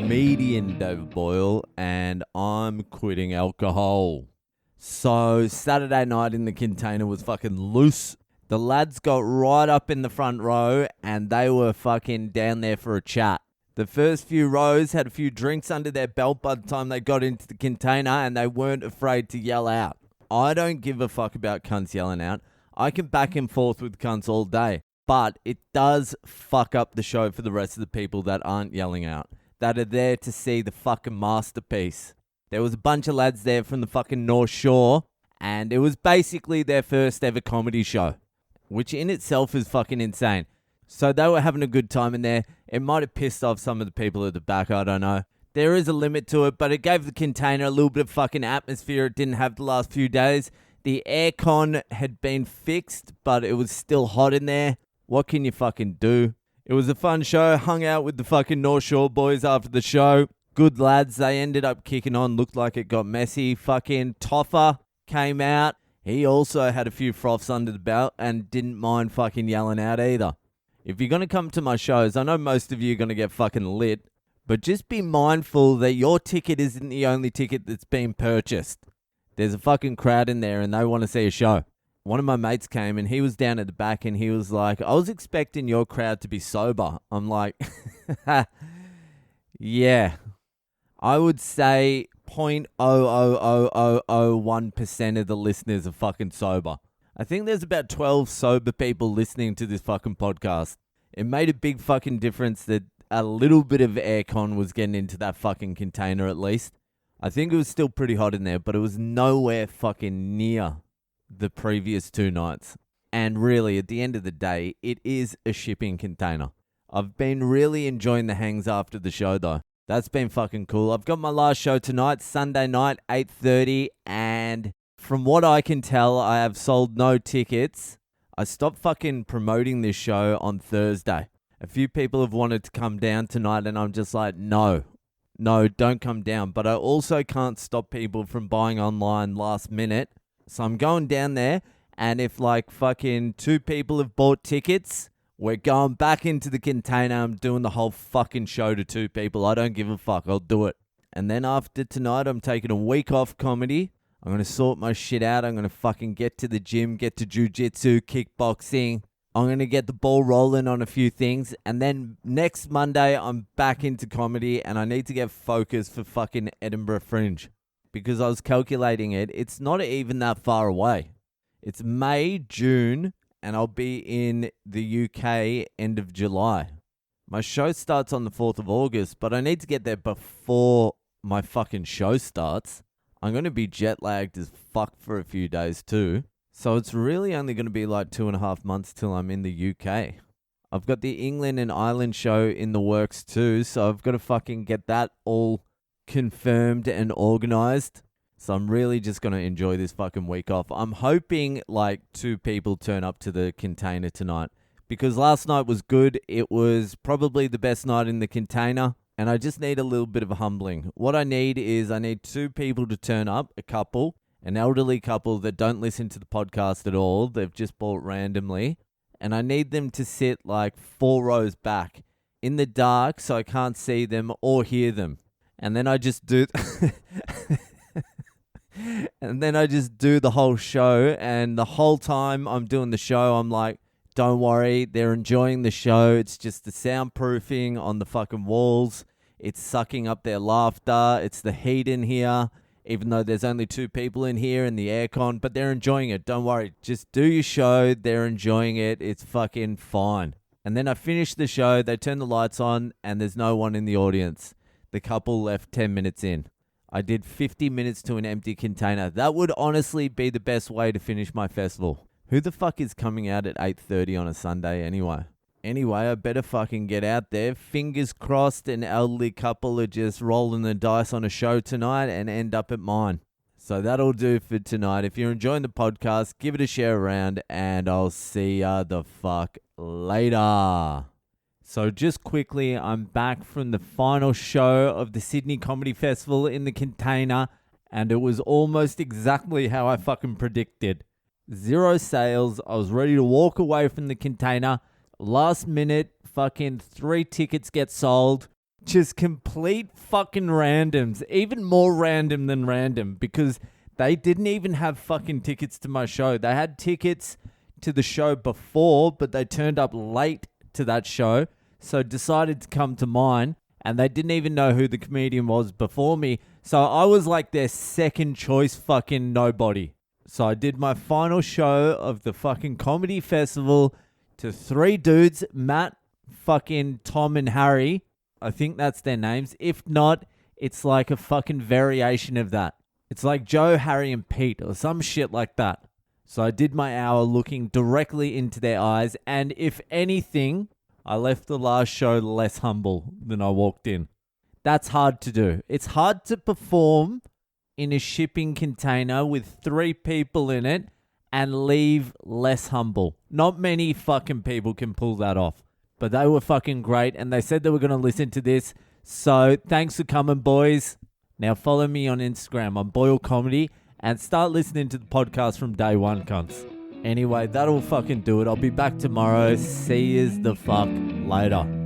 comedian David Boyle, and I'm quitting alcohol. So Saturday night in the container was fucking loose. The lads got right up in the front row and they were fucking down there for a chat. The first few rows had a few drinks under their belt by the time they got into the container, and they weren't afraid to yell out. I don't give a fuck about cunts yelling out. I can back and forth with cunts all day. But it does fuck up the show for the rest of the people that aren't yelling out, that are there to see the fucking masterpiece. There was a bunch of lads there from the fucking North Shore, and it was basically their first ever comedy show, which in itself is fucking insane. So they were having a good time in there. It might have pissed off some of the people at the back, I don't know. There is a limit to it, but it gave the container a little bit of fucking atmosphere it didn't have the last few days. The aircon had been fixed, but it was still hot in there. What can you fucking do? It was a fun show. Hung out with the fucking North Shore boys after the show. Good lads. They ended up kicking on. Looked like it got messy. Fucking Toffer came out. He also had a few froths under the belt and didn't mind fucking yelling out either. If you're going to come to my shows, I know most of you are going to get fucking lit, but just be mindful that your ticket isn't the only ticket that's being purchased. There's a fucking crowd in there and they want to see a show. One of my mates came and he was down at the back and he was like, I was expecting your crowd to be sober. I'm like, yeah. I would say 0.00001% of the listeners are fucking sober. I think there's about 12 sober people listening to this fucking podcast. It made a big fucking difference that a little bit of aircon was getting into that fucking container at least. I think it was still pretty hot in there, but it was nowhere fucking near the previous 2 nights. And really, at the end of the day, it is a shipping container. I've been really enjoying the hangs after the show though. That's been fucking cool. I've got my last show tonight, Sunday night, 8:30, and from what I can tell, I have sold no tickets. I stopped fucking promoting this show on Thursday. A few people have wanted to come down tonight and I'm just like, no, don't come down. But I also can't stop people from buying online last minute. So I'm going down there, and if like fucking 2 people have bought tickets, we're going back into the container. I'm doing the whole fucking show to 2 people. I don't give a fuck. I'll do it. And then after tonight, I'm taking a week off comedy. I'm going to sort my shit out. I'm going to fucking get to the gym, get to jiu-jitsu, kickboxing. I'm going to get the ball rolling on a few things. And then next Monday, I'm back into comedy, and I need to get focused for fucking Edinburgh Fringe. Because I was calculating it, it's not even that far away. It's May, June, and I'll be in the UK end of July. My show starts on the 4th of August, but I need to get there before my fucking show starts. I'm going to be jet lagged as fuck for a few days too. So it's really only going to be like 2.5 months till I'm in the UK. I've got the England and Ireland show in the works too, so I've got to fucking get that all confirmed and organized. So I'm really just going to enjoy this fucking week off. I'm hoping like 2 people turn up to the container tonight, because last night was good. It was probably the best night in the container, and I just need a little bit of a humbling. What I need is 2 people to turn up, a couple, an elderly couple that don't listen to the podcast at all. They've just bought randomly, and I need them to sit like 4 rows back in the dark so I can't see them or hear them. And then I just do the whole show, and the whole time I'm doing the show, I'm like, don't worry, they're enjoying the show. It's just the soundproofing on the fucking walls. It's sucking up their laughter. It's the heat in here, even though there's only 2 people in here and the aircon, but they're enjoying it. Don't worry. Just do your show. They're enjoying it. It's fucking fine. And then I finish the show. They turn the lights on, and there's no one in the audience. The couple left 10 minutes in. I did 50 minutes to an empty container. That would honestly be the best way to finish my festival. Who the fuck is coming out at 8:30 on a Sunday anyway? Anyway, I better fucking get out there. Fingers crossed an elderly couple are just rolling the dice on a show tonight and end up at mine. So that'll do for tonight. If you're enjoying the podcast, give it a share around, and I'll see ya the fuck later. So just quickly, I'm back from the final show of the Sydney Comedy Festival in the container, and it was almost exactly how I fucking predicted. 0 sales. I was ready to walk away from the container. Last minute, fucking 3 tickets get sold. Just complete fucking randoms. Even more random than random, because they didn't even have fucking tickets to my show. They had tickets to the show before, but they turned up late to that show, so decided to come to mine, and they didn't even know who the comedian was before me. So I was like their second choice fucking nobody. So I did my final show of the fucking comedy festival to 3 dudes, Matt, fucking Tom and Harry. I think that's their names. If not, it's like a fucking variation of that. It's like Joe, Harry, and Pete or some shit like that. So I did my hour looking directly into their eyes, and if anything, I left the last show less humble than I walked in. That's hard to do. It's hard to perform in a shipping container with 3 people in it and leave less humble. Not many fucking people can pull that off. But they were fucking great, and they said they were going to listen to this. So thanks for coming, boys. Now follow me on Instagram on Boyle Comedy and start listening to the podcast from day one, cunts. Anyway, that'll fucking do it. I'll be back tomorrow. See yous the fuck later.